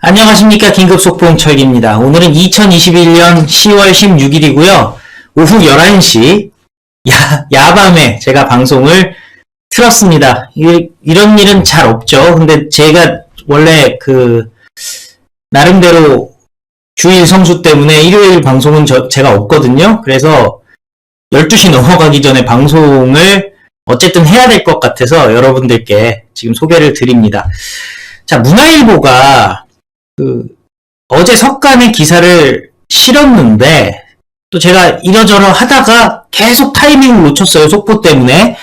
안녕하십니까. 긴급속보 홍철기입니다. 오늘은 2021년 10월 16일이고요. 오후 11시 야밤에 제가 방송을 틀었습니다. 이런 일은 잘 없죠. 근데 제가 원래 나름대로 주일 성수 때문에 일요일 방송은 제가 없거든요. 그래서 12시 넘어가기 전에 방송을 어쨌든 해야 될 것 같아서 여러분들께 지금 소개를 드립니다. 자, 문화일보가 어제 석간의 기사를 실었는데 또 제가 이러저러 하다가 계속 타이밍을 놓쳤어요. 속보 때문에.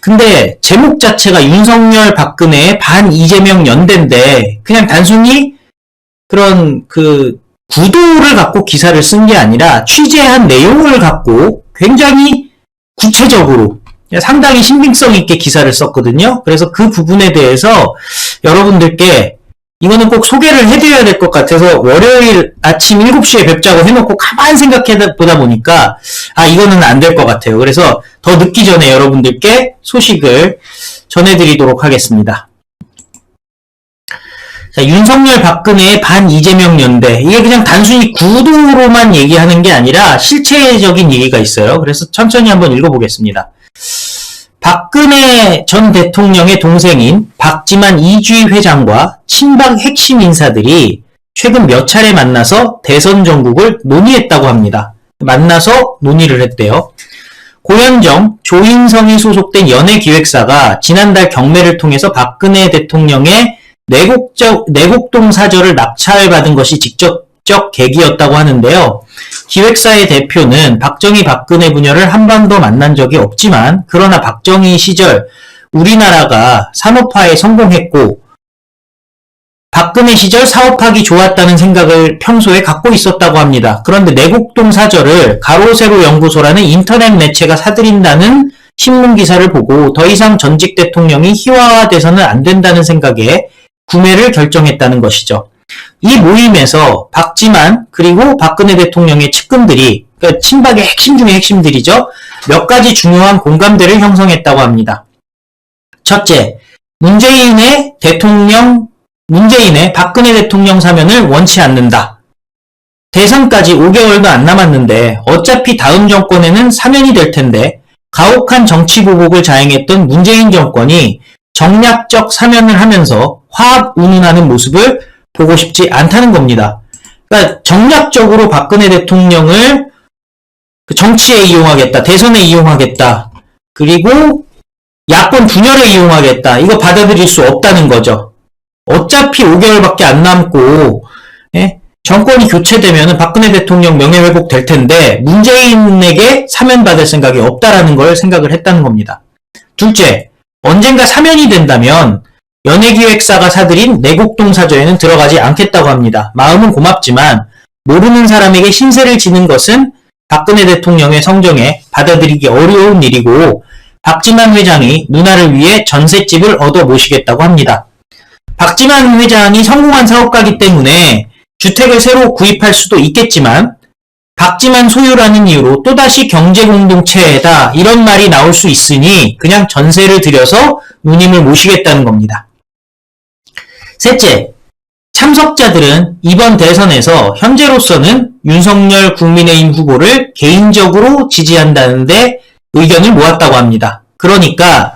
근데 제목 자체가 윤석열 박근혜의 반 이재명 연대인데 그냥 단순히 그런 구도를 갖고 기사를 쓴 게 아니라 취재한 내용을 갖고 굉장히 구체적으로 상당히 신빙성 있게 기사를 썼거든요. 그래서 그 부분에 대해서 여러분들께 이거는 꼭 소개를 해드려야 될 것 같아서 월요일 아침 7시에 뵙자고 해놓고 가만히 생각해보다 보니까 이거는 안 될 것 같아요. 그래서 더 늦기 전에 여러분들께 소식을 전해드리도록 하겠습니다. 자, 윤석열 박근혜의 반 이재명 연대. 이게 그냥 단순히 구도로만 얘기하는 게 아니라 실체적인 얘기가 있어요. 그래서 천천히 한번 읽어보겠습니다. 박근혜 전 대통령의 동생인 박지만 이주희 회장과 친박 핵심 인사들이 최근 몇 차례 만나서 대선 정국을 논의했다고 합니다. 만나서 논의를 했대요. 고현정, 조인성이 소속된 연예기획사가 지난달 경매를 통해서 박근혜 대통령의 내곡동 사저를 낙찰받은 것이 직접적 계기였다고 하는데요. 기획사의 대표는 박정희 박근혜 부녀를 한 번도 만난 적이 없지만 그러나 박정희 시절 우리나라가 산업화에 성공했고 박근혜 시절 사업하기 좋았다는 생각을 평소에 갖고 있었다고 합니다. 그런데 내곡동 사저를 가로세로 연구소라는 인터넷 매체가 사들인다는 신문 기사를 보고 더 이상 전직 대통령이 희화화돼서는 안 된다는 생각에 구매를 결정했다는 것이죠. 이 모임에서 박지만 그리고 박근혜 대통령의 측근들이 그러니까 친박의 핵심 중의 핵심들이죠. 몇 가지 중요한 공감대를 형성했다고 합니다. 첫째, 문재인의 박근혜 대통령 사면을 원치 않는다. 대선까지 5개월도 안 남았는데 어차피 다음 정권에는 사면이 될 텐데 가혹한 정치 보복을 자행했던 문재인 정권이 정략적 사면을 하면서 화합 운운하는 모습을 보고 싶지 않다는 겁니다. 그러니까 정략적으로 박근혜 대통령을 정치에 이용하겠다, 대선에 이용하겠다, 그리고 야권 분열에 이용하겠다. 이거 받아들일 수 없다는 거죠. 어차피 5개월밖에 안 남고 정권이 교체되면 박근혜 대통령 명예회복 될 텐데 문재인에게 사면받을 생각이 없다라는 걸 생각을 했다는 겁니다. 둘째, 언젠가 사면이 된다면 연예기획사가 사들인 내곡동 사저에는 들어가지 않겠다고 합니다. 마음은 고맙지만 모르는 사람에게 신세를 지는 것은 박근혜 대통령의 성정에 받아들이기 어려운 일이고 박지만 회장이 누나를 위해 전셋집을 얻어 모시겠다고 합니다. 박지만 회장이 성공한 사업가이기 때문에 주택을 새로 구입할 수도 있겠지만 박지만 소유라는 이유로 또다시 경제공동체다 이런 말이 나올 수 있으니 그냥 전세를 들여서 누님을 모시겠다는 겁니다. 셋째, 참석자들은 이번 대선에서 현재로서는 윤석열 국민의힘 후보를 개인적으로 지지한다는데 의견을 모았다고 합니다. 그러니까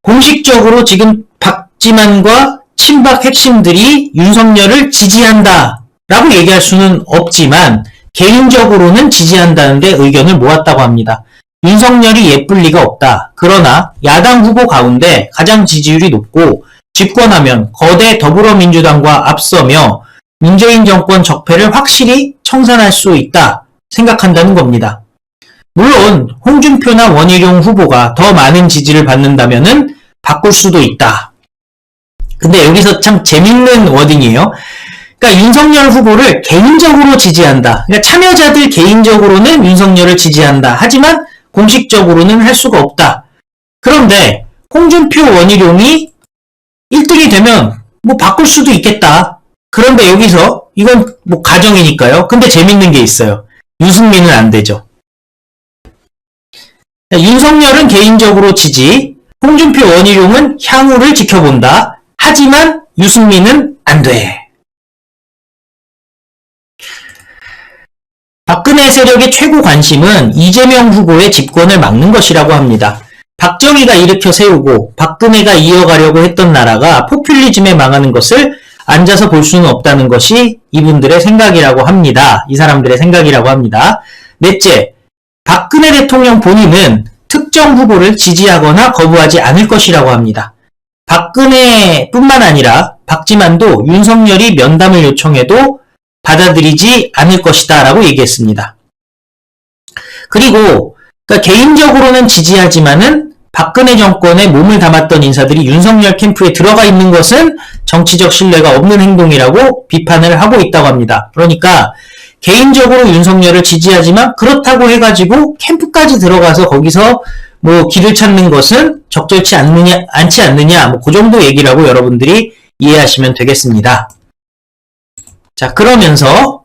공식적으로 지금 박지만과 친박 핵심들이 윤석열을 지지한다 라고 얘기할 수는 없지만 개인적으로는 지지한다는데 의견을 모았다고 합니다. 윤석열이 예쁠 리가 없다. 그러나 야당 후보 가운데 가장 지지율이 높고 집권하면 거대 더불어민주당과 앞서며 문재인 정권 적폐를 확실히 청산할 수 있다 생각한다는 겁니다. 물론 홍준표나 원희룡 후보가 더 많은 지지를 받는다면은 바꿀 수도 있다. 근데 여기서 참 재밌는 워딩이에요. 그러니까 윤석열 후보를 개인적으로 지지한다. 그러니까 참여자들 개인적으로는 윤석열을 지지한다. 하지만 공식적으로는 할 수가 없다. 그런데 홍준표, 원희룡이 1등이 되면 바꿀 수도 있겠다. 그런데 여기서 이건 가정이니까요. 근데 재밌는 게 있어요. 유승민은 안 되죠. 윤석열은 개인적으로 지지, 홍준표, 원희룡은 향후를 지켜본다. 하지만 유승민은 안 돼. 박근혜 세력의 최고 관심은 이재명 후보의 집권을 막는 것이라고 합니다. 박정희가 일으켜 세우고 박근혜가 이어가려고 했던 나라가 포퓰리즘에 망하는 것을 앉아서 볼 수는 없다는 것이 이분들의 생각이라고 합니다. 이 사람들의 생각이라고 합니다. 넷째, 박근혜 대통령 본인은 특정 후보를 지지하거나 거부하지 않을 것이라고 합니다. 박근혜뿐만 아니라 박지만도 윤석열이 면담을 요청해도 받아들이지 않을 것이다 라고 얘기했습니다. 그리고 그러니까 개인적으로는 지지하지만은 박근혜 정권에 몸을 담았던 인사들이 윤석열 캠프에 들어가 있는 것은 정치적 신뢰가 없는 행동이라고 비판을 하고 있다고 합니다. 그러니까 개인적으로 윤석열을 지지하지만 그렇다고 해가지고 캠프까지 들어가서 거기서 뭐 길을 찾는 것은 적절치 않지 않느냐, 뭐 그 정도 얘기라고 여러분들이 이해하시면 되겠습니다. 자, 그러면서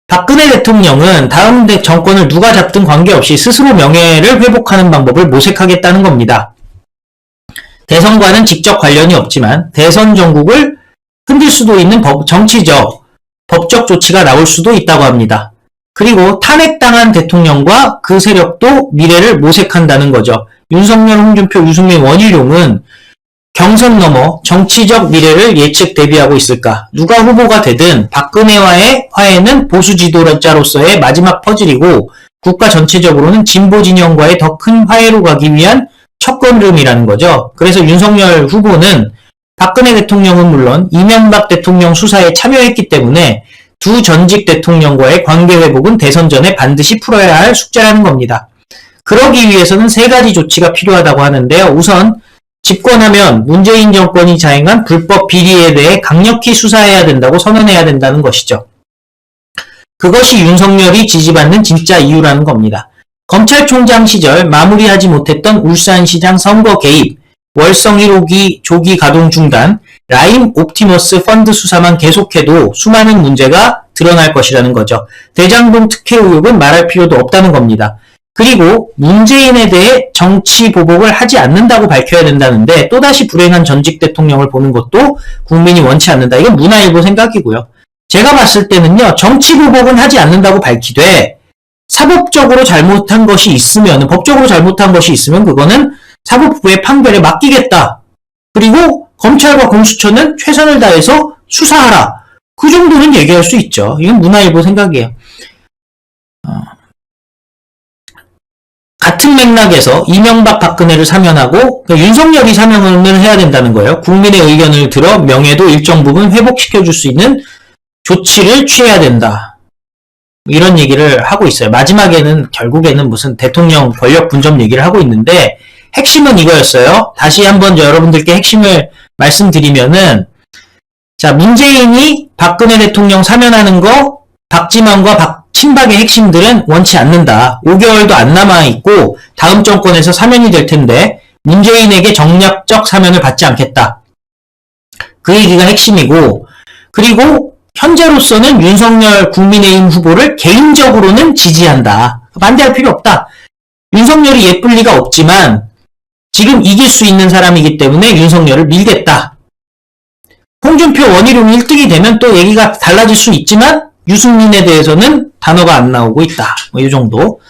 박근혜 대통령은 다음 정권을 누가 잡든 관계없이 스스로 명예를 회복하는 방법을 모색하겠다는 겁니다. 대선과는 직접 관련이 없지만 대선 정국을 흔들 수도 있는 정치적, 법적 조치가 나올 수도 있다고 합니다. 그리고 탄핵당한 대통령과 그 세력도 미래를 모색한다는 거죠. 윤석열, 홍준표, 유승민, 원희룡은 경선 넘어 정치적 미래를 예측 대비하고 있을까? 누가 후보가 되든 박근혜와의 화해는 보수 지도자로서의 마지막 퍼즐이고 국가 전체적으로는 진보 진영과의 더 큰 화해로 가기 위한 첫걸음이라는 거죠. 그래서 윤석열 후보는 박근혜 대통령은 물론 이명박 대통령 수사에 참여했기 때문에 두 전직 대통령과의 관계 회복은 대선 전에 반드시 풀어야 할 숙제라는 겁니다. 그러기 위해서는 세 가지 조치가 필요하다고 하는데요. 우선 집권하면 문재인 정권이 자행한 불법 비리에 대해 강력히 수사해야 된다고 선언해야 된다는 것이죠. 그것이 윤석열이 지지받는 진짜 이유라는 겁니다. 검찰총장 시절 마무리하지 못했던 울산시장 선거 개입, 월성 1호기 조기 가동 중단, 라임 옵티머스 펀드 수사만 계속해도 수많은 문제가 드러날 것이라는 거죠. 대장동 특혜 의혹은 말할 필요도 없다는 겁니다. 그리고 문재인에 대해 정치 보복을 하지 않는다고 밝혀야 된다는데 또다시 불행한 전직 대통령을 보는 것도 국민이 원치 않는다. 이건 문화일보 생각이고요. 제가 봤을 때는요. 정치 보복은 하지 않는다고 밝히되 사법적으로 잘못한 것이 있으면, 법적으로 잘못한 것이 있으면 그거는 사법부의 판결에 맡기겠다. 그리고 검찰과 공수처는 최선을 다해서 수사하라. 그 정도는 얘기할 수 있죠. 이건 문화일보 생각이에요. 같은 맥락에서 이명박 박근혜를 사면하고 윤석열이 사면을 해야 된다는 거예요. 국민의 의견을 들어 명예도 일정 부분 회복시켜줄 수 있는 조치를 취해야 된다. 이런 얘기를 하고 있어요. 마지막에는 결국에는 무슨 대통령 권력 분점 얘기를 하고 있는데 핵심은 이거였어요. 다시 한번 여러분들께 핵심을 말씀드리면은 자, 문재인이 박근혜 대통령 사면하는 거 박지만과 친박의 핵심들은 원치 않는다. 5개월도 안 남아있고 다음 정권에서 사면이 될 텐데 문재인에게 정략적 사면을 받지 않겠다. 그 얘기가 핵심이고 그리고 현재로서는 윤석열 국민의힘 후보를 개인적으로는 지지한다. 반대할 필요 없다. 윤석열이 예쁠 리가 없지만 지금 이길 수 있는 사람이기 때문에 윤석열을 밀겠다. 홍준표 원희룡 1등이 되면 또 얘기가 달라질 수 있지만 유승민에 대해서는 단어가 안 나오고 있다. 뭐 이 정도.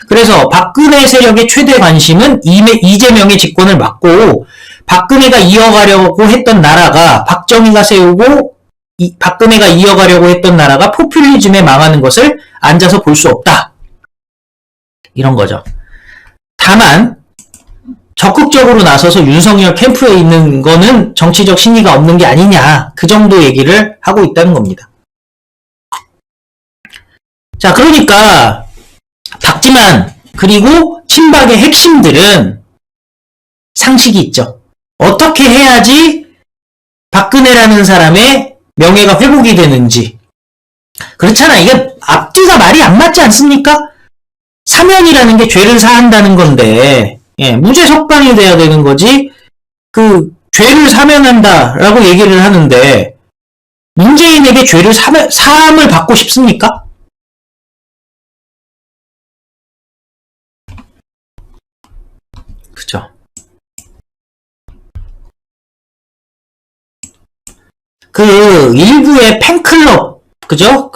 그래서 박근혜 세력의 최대 관심은 이재명의 집권을 막고 박근혜가 이어가려고 했던 나라가 박정희가 세우고 박근혜가 이어가려고 했던 나라가 포퓰리즘에 망하는 것을 앉아서 볼 수 없다. 이런 거죠. 다만 적극적으로 나서서 윤석열 캠프에 있는 거는 정치적 신의가 없는 게 아니냐. 그 정도 얘기를 하고 있다는 겁니다. 자, 그러니까 박지만 그리고 친박의 핵심들은 상식이 있죠. 어떻게 해야지 박근혜라는 사람의 명예가 회복이 되는지. 그렇잖아. 이게 앞뒤가 말이 안 맞지 않습니까? 사면이라는 게 죄를 사한다는 건데 무죄 석방이 돼야 되는 거지 그 죄를 사면한다라고 얘기를 하는데 문재인에게 죄를 사함을 받고 싶습니까? 그죠? 그 일부의 팬클럽 그죠?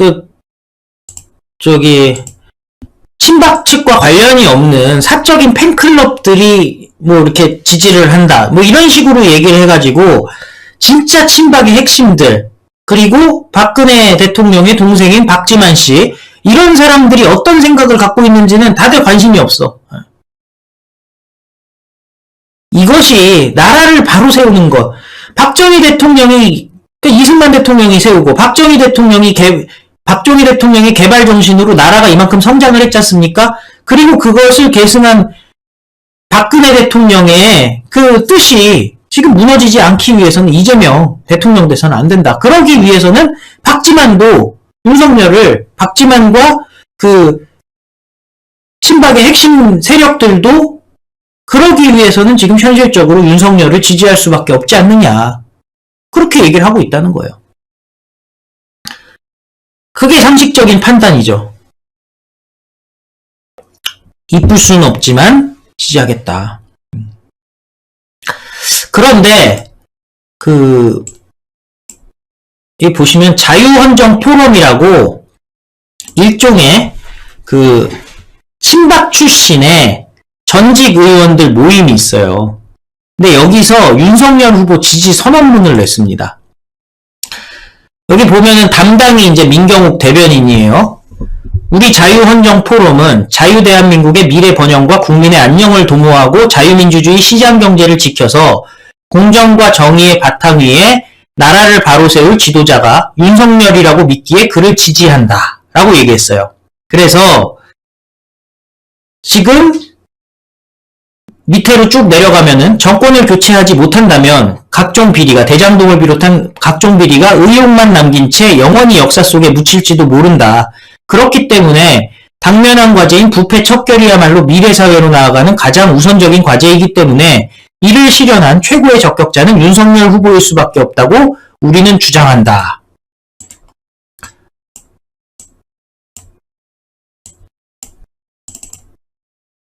친박 측과 관련이 없는 사적인 팬클럽들이 뭐 이렇게 지지를 한다. 뭐 이런 식으로 얘기를 해가지고 진짜 친박의 핵심들, 그리고 박근혜 대통령의 동생인 박지만 씨, 이런 사람들이 어떤 생각을 갖고 있는지는 다들 관심이 없어. 이것이 나라를 바로 세우는 것. 박정희 대통령이, 이승만 대통령이 세우고, 박정희 대통령의 개발 정신으로 나라가 이만큼 성장을 했지 않습니까? 그리고 그것을 계승한 박근혜 대통령의 그 뜻이 지금 무너지지 않기 위해서는 이재명 대통령 돼서는 안 된다. 그러기 위해서는 박지만도 윤석열을, 박지만과 그 친박의 핵심 세력들도 그러기 위해서는 지금 현실적으로 윤석열을 지지할 수밖에 없지 않느냐. 그렇게 얘기를 하고 있다는 거예요. 그게 상식적인 판단이죠. 이쁠 수는 없지만 지지하겠다. 그런데 여기 보시면 자유헌정 포럼이라고 일종의 친박 출신의 전직 의원들 모임이 있어요. 근데 여기서 윤석열 후보 지지 선언문을 냈습니다. 여기 보면은 담당이 이제 민경욱 대변인이에요. 우리 자유헌정 포럼은 자유대한민국의 미래 번영과 국민의 안녕을 도모하고 자유민주주의 시장경제를 지켜서 공정과 정의의 바탕 위에 나라를 바로 세울 지도자가 윤석열이라고 믿기에 그를 지지한다. 라고 얘기했어요. 그래서 지금 밑으로 쭉 내려가면은 정권을 교체하지 못한다면 각종 비리가, 대장동을 비롯한 각종 비리가 의혹만 남긴 채 영원히 역사 속에 묻힐지도 모른다. 그렇기 때문에 당면한 과제인 부패 척결이야말로 미래사회로 나아가는 가장 우선적인 과제이기 때문에 이를 실현한 최고의 적격자는 윤석열 후보일 수밖에 없다고 우리는 주장한다.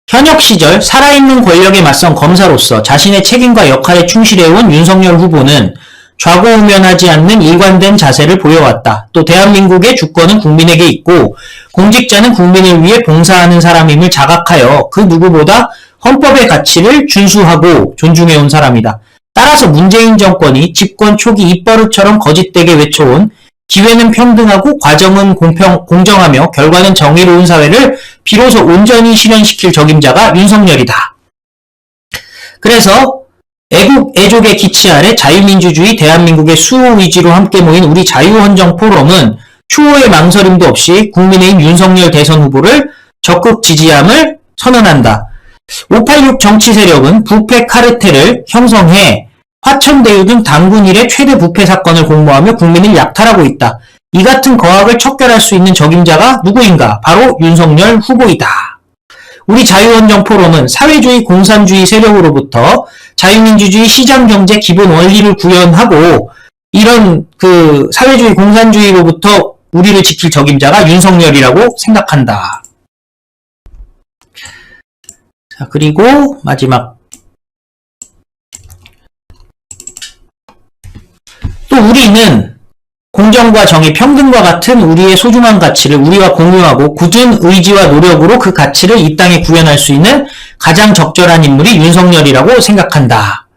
현역 시절 살아있는 권력에 맞선 검사로서 자신의 책임과 역할에 충실해온 윤석열 후보는 좌고우면하지 않는 일관된 자세를 보여왔다. 또 대한민국의 주권은 국민에게 있고 공직자는 국민을 위해 봉사하는 사람임을 자각하여 그 누구보다 헌법의 가치를 준수하고 존중해온 사람이다. 따라서 문재인 정권이 집권 초기 입버릇처럼 거짓되게 외쳐온 기회는 평등하고 과정은 공정하며 결과는 정의로운 사회를 비로소 온전히 실현시킬 적임자가 윤석열이다. 그래서 애국, 애족의 기치 아래 자유민주주의 대한민국의 수호 의지로 함께 모인 우리 자유헌정 포럼은 추호의 망설임도 없이 국민의힘 윤석열 대선 후보를 적극 지지함을 선언한다. 586 정치 세력은 부패 카르텔을 형성해 화천대유 등 당군 일의 최대 부패 사건을 공모하며 국민을 약탈하고 있다. 이 같은 거악을 척결할 수 있는 적임자가 누구인가? 바로 윤석열 후보이다. 우리 자유헌정 포럼은 사회주의 공산주의 세력으로부터 자유민주주의 시장경제 기본 원리를 구현하고 이런 사회주의 공산주의로부터 우리를 지킬 적임자가 윤석열이라고 생각한다. 자, 그리고 마지막. 또 우리는 공정과 정의, 평등과 같은 우리의 소중한 가치를 우리와 공유하고 굳은 의지와 노력으로 그 가치를 이 땅에 구현할 수 있는 가장 적절한 인물이 윤석열이라고 생각한다.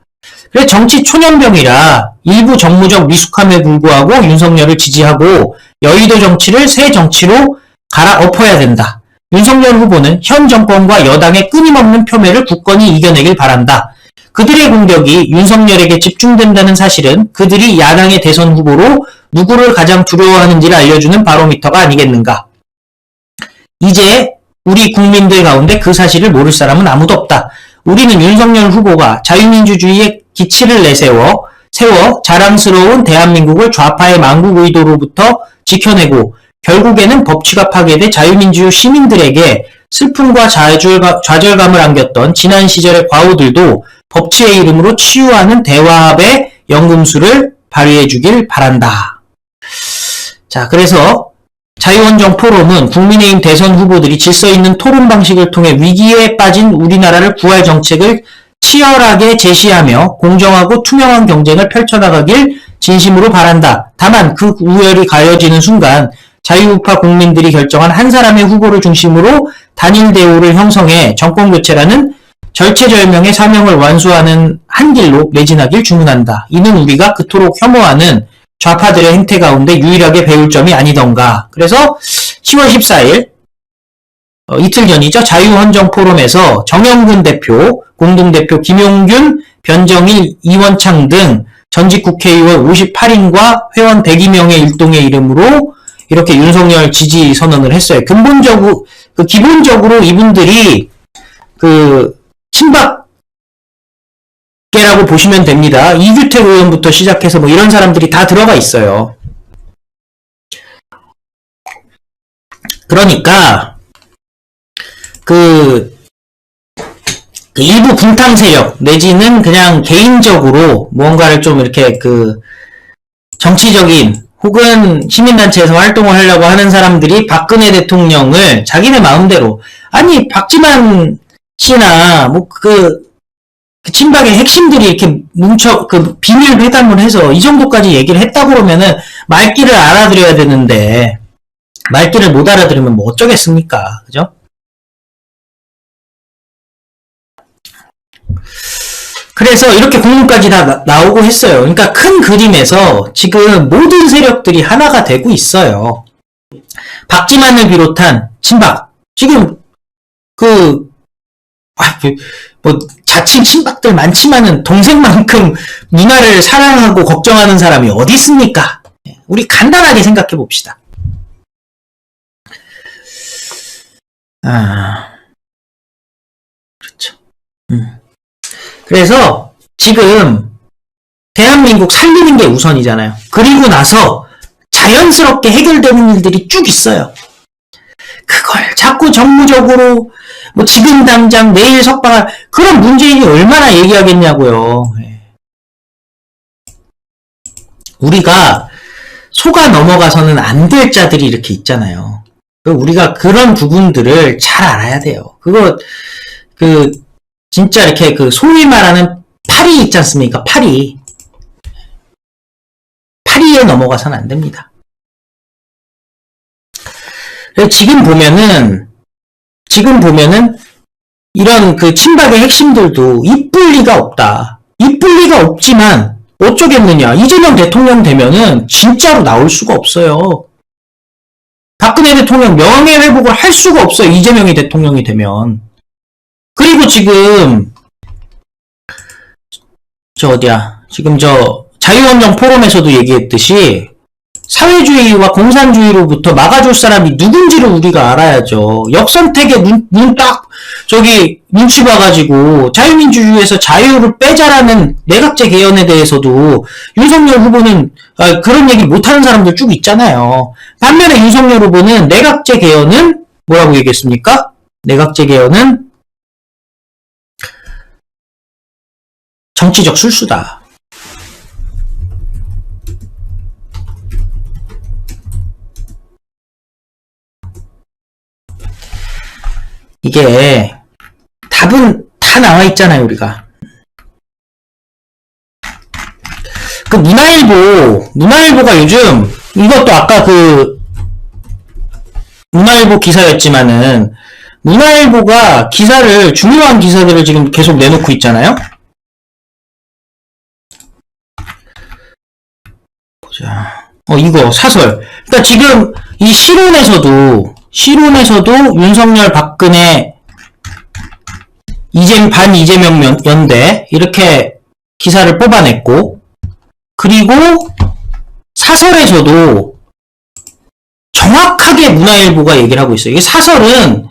그래서 정치 초년병이라 일부 정무적 미숙함에 불구하고 윤석열을 지지하고 여의도 정치를 새 정치로 갈아엎어야 된다. 윤석열 후보는 현 정권과 여당의 끊임없는 표매를 굳건히 이겨내길 바란다. 그들의 공격이 윤석열에게 집중된다는 사실은 그들이 야당의 대선 후보로 누구를 가장 두려워하는지를 알려주는 바로미터가 아니겠는가. 이제 우리 국민들 가운데 그 사실을 모를 사람은 아무도 없다. 우리는 윤석열 후보가 자유민주주의의 기치를 세워 자랑스러운 대한민국을 좌파의 망국 의도로부터 지켜내고 결국에는 법치가 파괴돼 자유민주 시민들에게 슬픔과 좌절감을 안겼던 지난 시절의 과오들도 법치의 이름으로 치유하는 대화합의 연금술을 발휘해 주길 바란다. 자, 그래서 자유헌정 포럼은 국민의힘 대선 후보들이 질서 있는 토론 방식을 통해 위기에 빠진 우리나라를 구할 정책을 치열하게 제시하며 공정하고 투명한 경쟁을 펼쳐나가길 진심으로 바란다. 다만 그 우열이 가려지는 순간 자유우파 국민들이 결정한 한 사람의 후보를 중심으로 단일 대우를 형성해 정권교체라는 절체절명의 사명을 완수하는 한 길로 매진하길 주문한다. 이는 우리가 그토록 혐오하는 좌파들의 행태 가운데 유일하게 배울 점이 아니던가. 그래서 10월 14일 이틀 전이죠. 자유헌정포럼에서 정영근 대표, 공동대표 김용균, 변정일, 이원창 등 전직 국회의원 58인과 회원 102명의 일동의 이름으로 이렇게 윤석열 지지 선언을 했어요. 기본적으로 이분들이 친박계라고 보시면 됩니다. 이규택 의원부터 시작해서 뭐 이런 사람들이 다 들어가 있어요. 그러니까 일부 분탕 세력 내지는 그냥 개인적으로 무언가를 좀 이렇게 정치적인 혹은 시민단체에서 활동을 하려고 하는 사람들이 박근혜 대통령을 자기네 마음대로, 아니 박지만 씨나 친박의 핵심들이 이렇게 비밀 회담을 해서 이 정도까지 얘기를 했다고 그러면은 말귀를 알아들어야 되는데 말귀를 못 알아들으면 뭐 어쩌겠습니까? 그죠? 그래서 이렇게 공문까지 다 나오고 했어요. 그러니까 큰 그림에서 지금 모든 세력들이 하나가 되고 있어요. 박지만을 비롯한 친박, 지금 자칭 친박들 많지만은 동생만큼 누나를 사랑하고 걱정하는 사람이 어디 있습니까? 우리 간단하게 생각해 봅시다. 그렇죠. 그래서 지금 대한민국 살리는 게 우선이잖아요. 그리고 나서 자연스럽게 해결되는 일들이 쭉 있어요. 그걸 자꾸 정무적으로 지금 당장 내일 석방할, 그런 문재인이 얼마나 얘기하겠냐고요. 우리가 속아 넘어가서는 안 될 자들이 이렇게 있잖아요. 우리가 그런 부분들을 잘 알아야 돼요. 진짜 이렇게 소위 말하는 파리 있지 않습니까? 파리에 넘어가서는 안 됩니다. 지금 보면은 이런 친박의 핵심들도 이쁠 리가 없다. 이쁠 리가 없지만 어쩌겠느냐. 이재명 대통령 되면은 진짜로 나올 수가 없어요. 박근혜 대통령 명예회복을 할 수가 없어요. 이재명이 대통령이 되면. 그리고 지금 지금 자유헌정 포럼에서도 얘기했듯이 사회주의와 공산주의로부터 막아줄 사람이 누군지를 우리가 알아야죠. 역선택에 눈치 봐가지고 자유민주주의에서 자유를 빼자라는 내각제 개헌에 대해서도 윤석열 후보는 그런 얘기 못하는 사람들 쭉 있잖아요. 반면에 윤석열 후보는 내각제 개헌은 뭐라고 얘기했습니까? 내각제 개헌은 정치적 술수다. 이게 답은 다 나와 있잖아요, 우리가. 문화일보가 요즘, 이것도 아까 문화일보 기사였지만은, 문화일보가 중요한 기사들을 지금 계속 내놓고 있잖아요? 보자. 이거, 사설. 그러니까 지금, 이 실론에서도 윤석열, 박근혜, 반 이재명 연대, 이렇게 기사를 뽑아냈고, 그리고 사설에서도 정확하게 문화일보가 얘기를 하고 있어요. 이게 사설은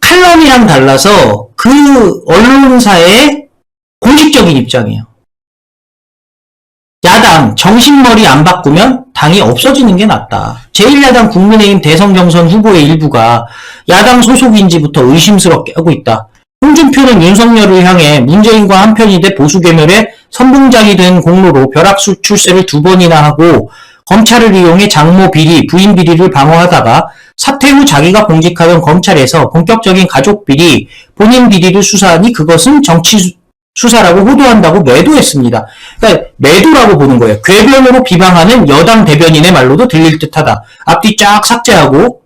칼럼이랑 달라서 그 언론사의 공식적인 입장이에요. 야당 정신머리 안 바꾸면 당이 없어지는 게 낫다. 제1야당 국민의힘 대선 경선 후보의 일부가 야당 소속인지부터 의심스럽게 하고 있다. 홍준표는 윤석열을 향해 문재인과 한편이 돼 보수괴멸의 선봉장이 된 공로로 벼락술 출세를 2번이나 하고 검찰을 이용해 장모 비리, 부인 비리를 방어하다가 사퇴 후 자기가 공직하던 검찰에서 본격적인 가족 비리, 본인 비리를 수사하니 그것은 정치 수사라고 호도한다고 매도했습니다. 그러니까 매도라고 보는 거예요. 궤변으로 비방하는 여당 대변인의 말로도 들릴 듯하다. 앞뒤 쫙 삭제하고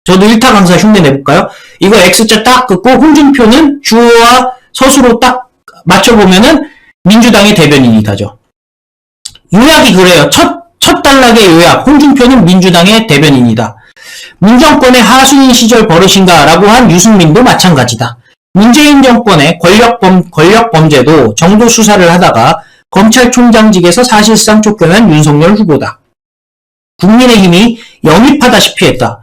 저도 1타 강사 흉내 내볼까요? 이거 X자 딱 긋고 홍준표는 주어와 서술로 딱 맞춰보면은 민주당의 대변인이다죠. 요약이 그래요. 첫 단락의 요약. 홍준표는 민주당의 대변인이다. 문정권의 하수인 시절 버릇인가 라고 한 유승민도 마찬가지다. 문재인 정권의 권력 범죄도 정도 수사를 하다가 검찰총장직에서 사실상 쫓겨난 윤석열 후보다. 국민의힘이 영입하다시피 했다.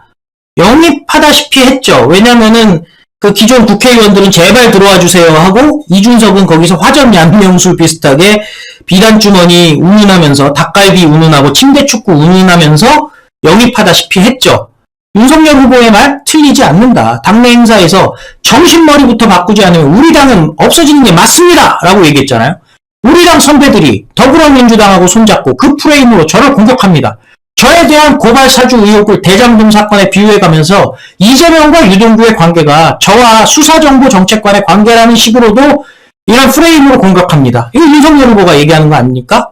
영입하다시피 했죠. 왜냐면은 그 기존 국회의원들은 제발 들어와 주세요 하고 이준석은 거기서 화전 양명술 비슷하게 비단주머니 운운하면서 닭갈비 운운하고 침대축구 운운하면서 영입하다시피 했죠. 윤석열 후보의 말 틀리지 않는다. 당내 행사에서 정신머리부터 바꾸지 않으면 우리 당은 없어지는 게 맞습니다 라고 얘기했잖아요. 우리 당 선배들이 더불어민주당하고 손잡고 그 프레임으로 저를 공격합니다. 저에 대한 고발 사주 의혹을 대장동 사건에 비유해가면서 이재명과 유동규의 관계가 저와 수사정보정책관의 관계라는 식으로도 이런 프레임으로 공격합니다. 이거 윤석열 후보가 얘기하는 거 아닙니까?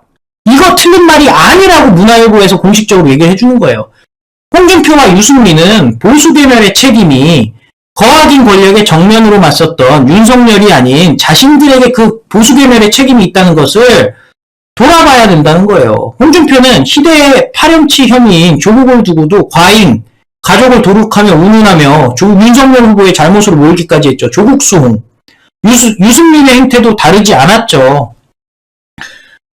이거 틀린 말이 아니라고 문화일보에서 공식적으로 얘기를 해주는 거예요. 홍준표와 유승민은 보수계멸의 책임이 거학인 권력의 정면으로 맞섰던 윤석열이 아닌 자신들에게 그 보수계멸의 책임이 있다는 것을 돌아봐야 된다는 거예요. 홍준표는 희대의 파렴치 혐의인 조국을 두고도 과잉, 가족을 도륙하며 운운하며 윤석열 후보의 잘못으로 몰기까지 했죠. 조국수홍. 유승민의 행태도 다르지 않았죠.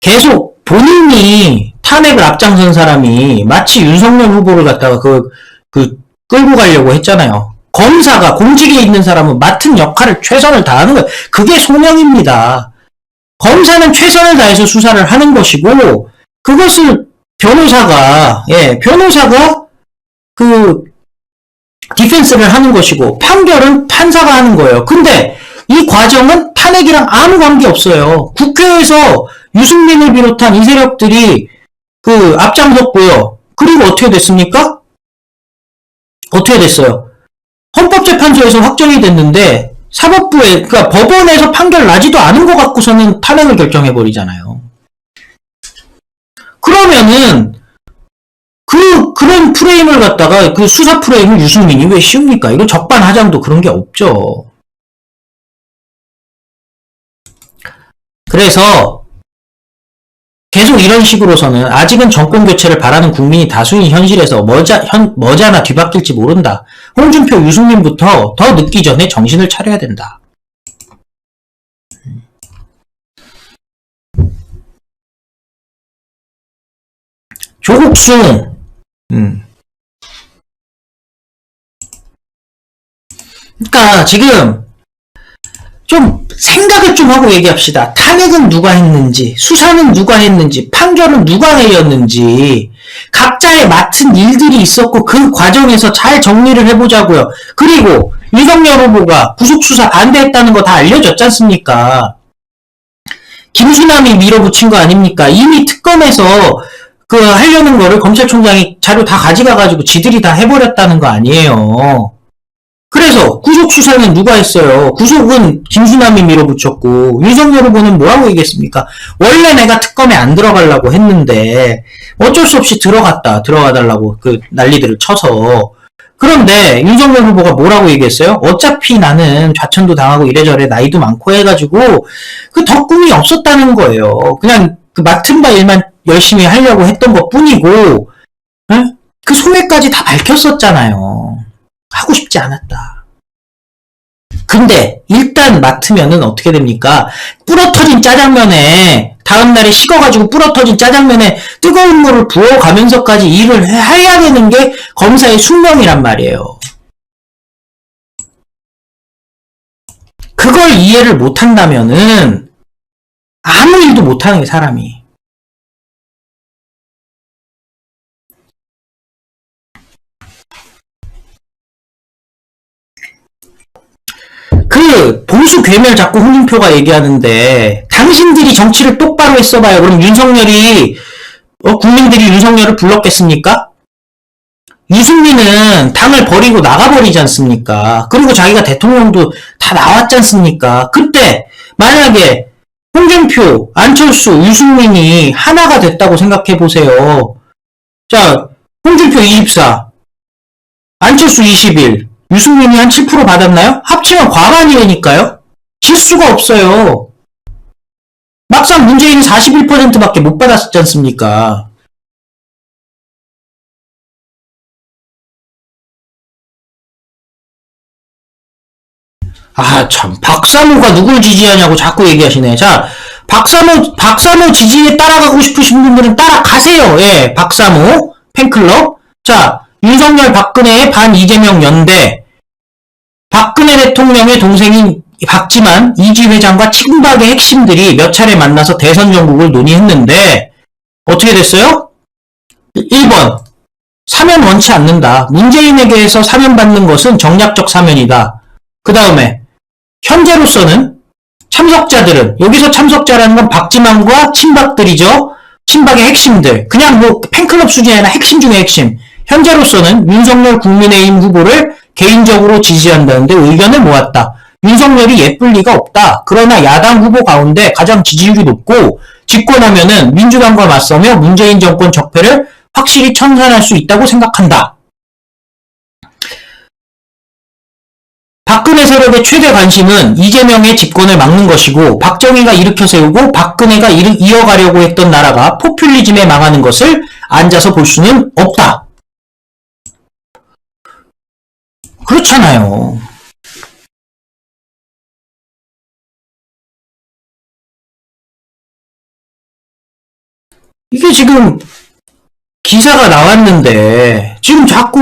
계속 본인이 탄핵을 앞장선 사람이 마치 윤석열 후보를 갖다가 끌고 가려고 했잖아요. 검사가 공직에 있는 사람은 맡은 역할을 최선을 다하는 거예요. 그게 소명입니다. 검사는 최선을 다해서 수사를 하는 것이고 그것을 변호사가 그 디펜스를 하는 것이고 판결은 판사가 하는 거예요. 근데 이 과정은 탄핵이랑 아무 관계 없어요. 국회에서 유승민을 비롯한 이 세력들이 그 앞장섰고요. 그리고 어떻게 됐습니까? 어떻게 됐어요? 헌법재판소에서 확정이 됐는데 사법부에, 그러니까 법원에서 판결 나지도 않은 것 갖고서는 탄핵을 결정해버리잖아요. 그러면은, 그런 프레임을 갖다가, 그 수사 프레임을 유승민이 왜 씌웁니까? 이거 적반하장도 그런 게 없죠. 그래서, 계속 이런 식으로서는 아직은 정권 교체를 바라는 국민이 다수인 현실에서 머지않아 뒤바뀔지 모른다. 홍준표, 유승민부터 더 늦기 전에 정신을 차려야 된다. 조국순. 그러니까 지금 좀 생각을 좀 하고 얘기합시다. 탄핵은 누가 했는지, 수사는 누가 했는지, 판결은 누가 내렸는지, 각자의 맡은 일들이 있었고 그 과정에서 잘 정리를 해보자고요. 그리고 윤석열 후보가 구속수사 반대했다는 거 다 알려졌지 않습니까? 김수남이 밀어붙인 거 아닙니까? 이미 특검에서 그 하려는 거를 검찰총장이 자료 다 가져가가지고 지들이 다 해버렸다는 거 아니에요. 그래서 구속 수사는 누가 했어요? 구속은 김수남이 밀어붙였고 윤석열 후보는 뭐라고 얘기했습니까? 원래 내가 특검에 안 들어가려고 했는데 어쩔 수 없이 들어가달라고 그 난리들을 쳐서. 그런데 윤석열 후보가 뭐라고 얘기했어요? 어차피 나는 좌천도 당하고 이래저래 나이도 많고 해가지고 그 덕분이 없었다는 거예요. 그냥 그 맡은 바 일만 열심히 하려고 했던 것 뿐이고 그 소매까지 다 밝혔었잖아요. 하고 싶지 않았다. 근데 일단 맡으면은 어떻게 됩니까? 불어터진 짜장면에 다음날에 식어가지고 불어터진 짜장면에 뜨거운 물을 부어가면서까지 일을 해야 되는 게 검사의 숙명이란 말이에요. 그걸 이해를 못한다면은 아무 일도 못하는 게 사람이. 그 보수 괴멸 자꾸 홍준표가 얘기하는데 당신들이 정치를 똑바로 했어봐요. 그럼 국민들이 윤석열을 불렀겠습니까? 유승민은 당을 버리고 나가버리지 않습니까? 그리고 자기가 대통령도 다 나왔지 않습니까? 그때 만약에 홍준표, 안철수, 유승민이 하나가 됐다고 생각해보세요. 자, 홍준표 24, 안철수 21, 유승민이 한 7% 받았나요? 합치면 과반이니까요. 질 수가 없어요. 막상 문재인이 41%밖에 못 받았지 않습니까? 아, 참. 박사모가 누굴 지지하냐고 자꾸 얘기하시네. 자, 박사모 지지에 따라가고 싶으신 분들은 따라가세요. 예, 박사모 팬클럽. 자, 윤석열 박근혜의 반 이재명 연대. 박근혜 대통령의 동생인 박지만 이지 회장과 친박의 핵심들이 몇 차례 만나서 대선 정국을 논의했는데 어떻게 됐어요? 1번. 사면 원치 않는다. 문재인에게서 사면받는 것은 정략적 사면이다. 그 다음에 현재로서는 참석자들은 여기서 참석자라는 건 박지만과 친박들이죠. 친박의 핵심들. 그냥 뭐 팬클럽 수준이 아니라 핵심 중에 핵심. 현재로서는 윤석열 국민의힘 후보를 개인적으로 지지한다는데 의견을 모았다. 윤석열이 예쁠 리가 없다. 그러나 야당 후보 가운데 가장 지지율이 높고 집권하면은 민주당과 맞서며 문재인 정권 적폐를 확실히 청산할 수 있다고 생각한다. 박근혜 세력의 최대 관심은 이재명의 집권을 막는 것이고 박정희가 일으켜 세우고 박근혜가 이어가려고 했던 나라가 포퓰리즘에 망하는 것을 앉아서 볼 수는 없다. 그렇잖아요. 이게 지금 기사가 나왔는데 지금 자꾸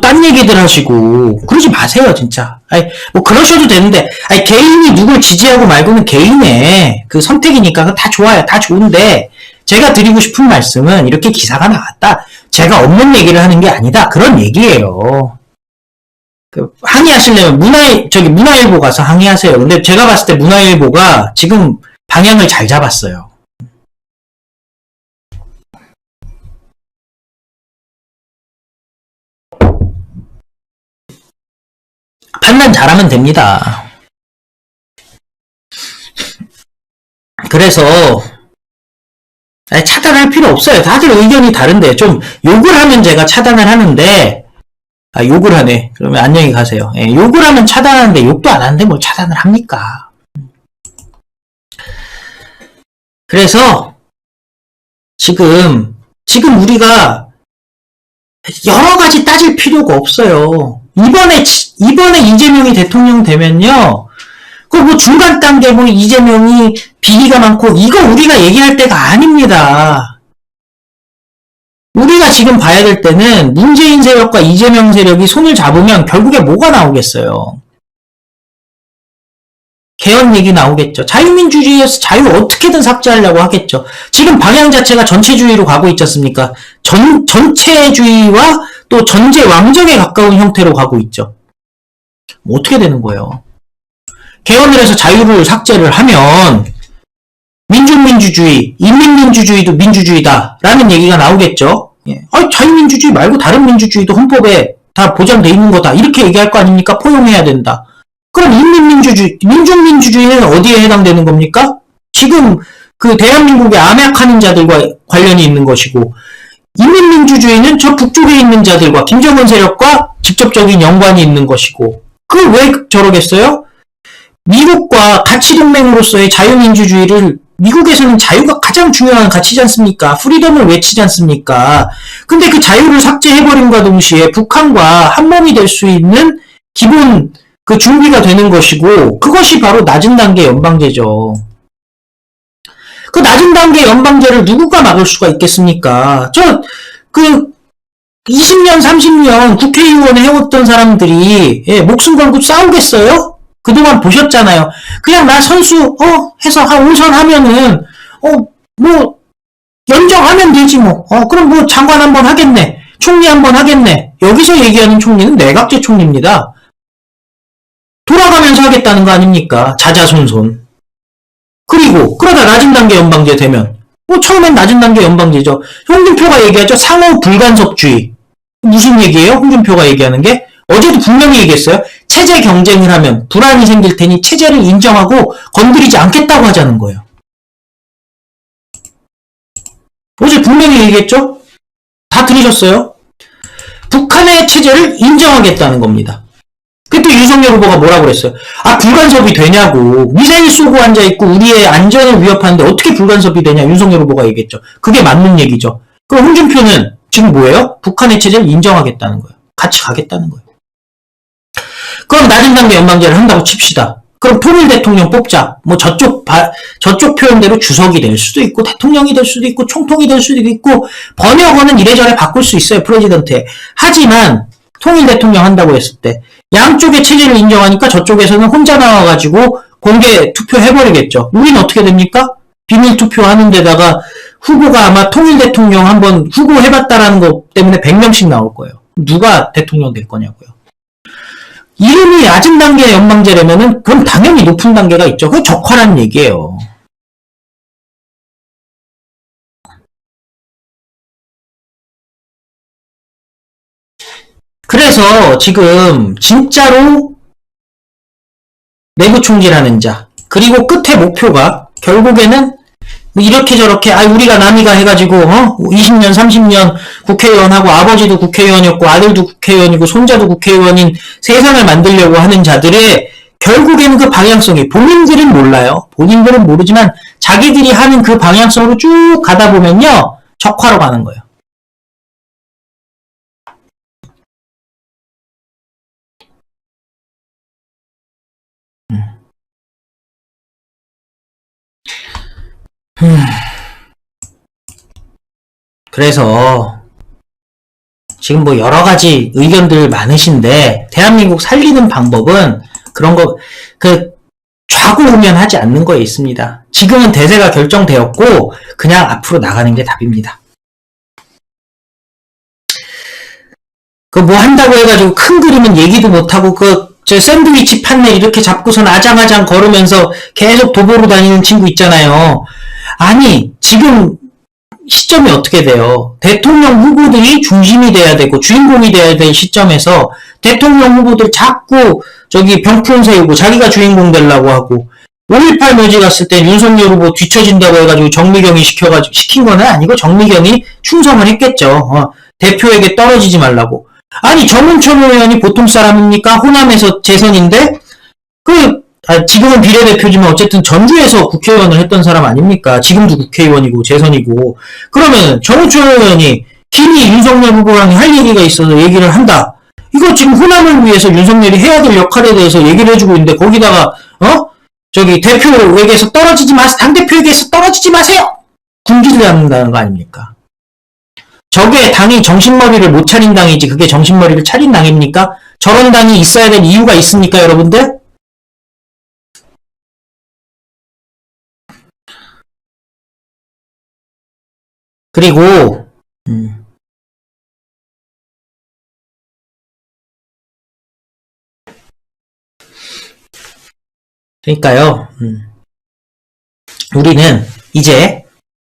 딴 얘기들 하시고 그러지 마세요 진짜. 아니 뭐 그러셔도 되는데 아니 개인이 누굴 지지하고 말고는 개인의 그 선택이니까 그거 다 좋아요. 다 좋은데 제가 드리고 싶은 말씀은 이렇게 기사가 나왔다. 제가 없는 얘기를 하는 게 아니다. 그런 얘기예요. 그 항의하시려면 문화일보 가서 항의하세요. 근데 제가 봤을 때 문화일보가 지금 방향을 잘 잡았어요. 판단 잘하면 됩니다. 그래서 차단할 필요 없어요. 다들 의견이 다른데 좀 욕을 하면 제가 차단을 하는데 욕을 하네. 그러면 안녕히 가세요. 예, 욕을 하면 차단하는데 욕도 안 하는데 뭘 차단을 합니까? 그래서 지금 우리가 여러 가지 따질 필요가 없어요. 이번에 이재명이 대통령 되면요. 그 뭐 중간 단계 뭐 이재명이 비리가 많고 이거 우리가 얘기할 때가 아닙니다. 우리가 지금 봐야 될 때는 문재인 세력과 이재명 세력이 손을 잡으면 결국에 뭐가 나오겠어요? 개헌 얘기 나오겠죠. 자유민주주의에서 자유 어떻게든 삭제하려고 하겠죠. 지금 방향 자체가 전체주의로 가고 있지 않습니까? 전체주의와 또 전제 왕정에 가까운 형태로 가고 있죠. 뭐 어떻게 되는 거예요? 개헌을 해서 자유를 삭제를 하면 민중민주주의, 인민민주주의도 민주주의다 라는 얘기가 나오겠죠. 예. 자유민주주의 말고 다른 민주주의도 헌법에 다 보장돼 있는 거다 이렇게 얘기할 거 아닙니까? 포용해야 된다. 그럼 인민민주주의, 민중민주주의는 어디에 해당되는 겁니까? 지금 그 대한민국의 암약하는 자들과 관련이 있는 것이고 인민민주주의는 저 북쪽에 있는 자들과 김정은 세력과 직접적인 연관이 있는 것이고 그 왜 저러겠어요? 미국과 가치동맹으로서의 자유민주주의를 미국에서는 자유가 가장 중요한 가치지 않습니까? 프리덤을 외치지 않습니까? 근데 그 자유를 삭제해버림과 동시에 북한과 한몸이 될 수 있는 기본 그 준비가 되는 것이고 그것이 바로 낮은 단계 연방제죠. 그 낮은 단계 연방제를 누구가 막을 수가 있겠습니까? 20년, 30년 국회의원 해왔던 사람들이 목숨 걸고 싸우겠어요? 그동안 보셨잖아요. 그냥 나 선수 해서 한 5선 하면은 뭐 연정하면 되지 뭐. 그럼 뭐 장관 한번 하겠네. 총리 한번 하겠네. 여기서 얘기하는 총리는 내각제 총리입니다. 돌아가면서 하겠다는 거 아닙니까? 자자손손. 그리고 그러다 낮은 단계 연방제 되면 처음엔 낮은 단계 연방제죠. 홍준표가 얘기하죠. 상호 불간섭주의. 무슨 얘기예요? 홍준표가 얘기하는 게? 어제도 분명히 얘기했어요. 체제 경쟁을 하면 불안이 생길 테니 체제를 인정하고 건드리지 않겠다고 하자는 거예요. 어제 분명히 얘기했죠? 다 들으셨어요? 북한의 체제를 인정하겠다는 겁니다. 그때 윤석열 후보가 뭐라고 그랬어요? 아, 불간섭이 되냐고. 미사일 쏘고 앉아있고 우리의 안전을 위협하는데 어떻게 불간섭이 되냐. 윤석열 후보가 얘기했죠. 그게 맞는 얘기죠. 그럼 홍준표는 지금 뭐예요? 북한의 체제를 인정하겠다는 거예요. 같이 가겠다는 거예요. 그럼 낮은 단계 연방제를 한다고 칩시다. 그럼 통일 대통령 뽑자. 뭐 저쪽 표현대로 주석이 될 수도 있고 대통령이 될 수도 있고 총통이 될 수도 있고 번역어는 이래저래 바꿀 수 있어요. 프레지던트에. 하지만 통일 대통령 한다고 했을 때 양쪽의 체제를 인정하니까 저쪽에서는 혼자 나와가지고 공개 투표해버리겠죠. 우린 어떻게 됩니까? 비밀 투표하는 데다가 후보가 아마 통일 대통령 한번 후보해봤다라는 것 때문에 100명씩 나올 거예요. 누가 대통령 될 거냐고요. 이름이 낮은 단계 연방제라면은 그럼 당연히 높은 단계가 있죠. 그게 적화라는 얘기예요. 그래서 지금 진짜로 내부 총질하는 자 그리고 끝에 목표가 결국에는 뭐 이렇게 저렇게 우리가 남이가 해가지고 20년 30년 국회의원하고 아버지도 국회의원이었고 아들도 국회의원이고 손자도 국회의원인 세상을 만들려고 하는 자들의 결국에는 그 방향성이 본인들은 몰라요. 본인들은 모르지만 자기들이 하는 그 방향성으로 쭉 가다 보면요. 적화로 가는 거예요. 그래서 지금 뭐 여러 가지 의견들 많으신데 대한민국 살리는 방법은 그런 거 좌고우면하지 않는 거에 있습니다. 지금은 대세가 결정되었고 그냥 앞으로 나가는 게 답입니다. 그 뭐 한다고 해가지고 큰 그림은 얘기도 못하고 저 샌드위치 판넬 이렇게 잡고선 아장아장 걸으면서 계속 도보로 다니는 친구 있잖아요. 아니 지금 시점이 어떻게 돼요? 대통령 후보들이 중심이 돼야 되고 주인공이 돼야 될 시점에서 대통령 후보들 자꾸 병풍 세우고 자기가 주인공 되려고 하고 5.18 묘지 갔을 때 윤석열 후보 뒤처진다고 해가지고 정미경이 시킨 건 아니고 정미경이 충성을 했겠죠. 대표에게 떨어지지 말라고. 아니 정운천 의원이 보통 사람입니까? 호남에서 재선인데 지금은 비례대표지만 어쨌든 전주에서 국회의원을 했던 사람 아닙니까? 지금도 국회의원이고 재선이고. 그러면 정우철 의원이 길이 윤석열 후보랑 할 얘기가 있어서 얘기를 한다. 이거 지금 호남을 위해서 윤석열이 해야 될 역할에 대해서 얘기를 해주고 있는데 거기다가 대표에게서 떨어지지 마세요. 당대표에게서 떨어지지 마세요. 군기를 잡는다는 거 아닙니까? 저게 당이 정신머리를 못 차린 당이지 그게 정신머리를 차린 당입니까? 저런 당이 있어야 될 이유가 있습니까 여러분들? 그리고 그러니까요. 우리는 이제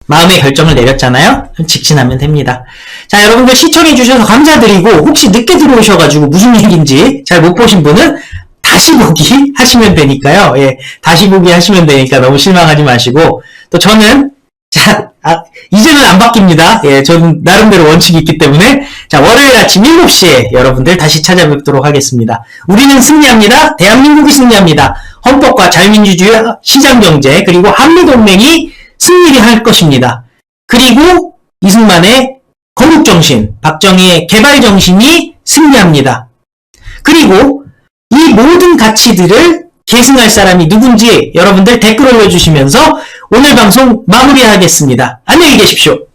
마음의 결정을 내렸잖아요. 직진하면 됩니다. 자, 여러분들 시청해주셔서 감사드리고 혹시 늦게 들어오셔가지고 무슨 얘기인지 잘 못 보신 분은 다시 보기 하시면 되니까요. 예, 다시 보기 하시면 되니까 너무 실망하지 마시고 또 저는 이제는 안 바뀝니다. 예, 저는 나름대로 원칙이 있기 때문에 자, 월요일 아침 7시에 여러분들 다시 찾아뵙도록 하겠습니다. 우리는 승리합니다. 대한민국이 승리합니다. 헌법과 자유민주주의, 시장경제, 그리고 한미동맹이 승리를 할 것입니다. 그리고 이승만의 거국정신, 박정희의 개발정신이 승리합니다. 그리고 이 모든 가치들을 계승할 사람이 누군지 여러분들 댓글 올려주시면서 오늘 방송 마무리하겠습니다. 안녕히 계십시오.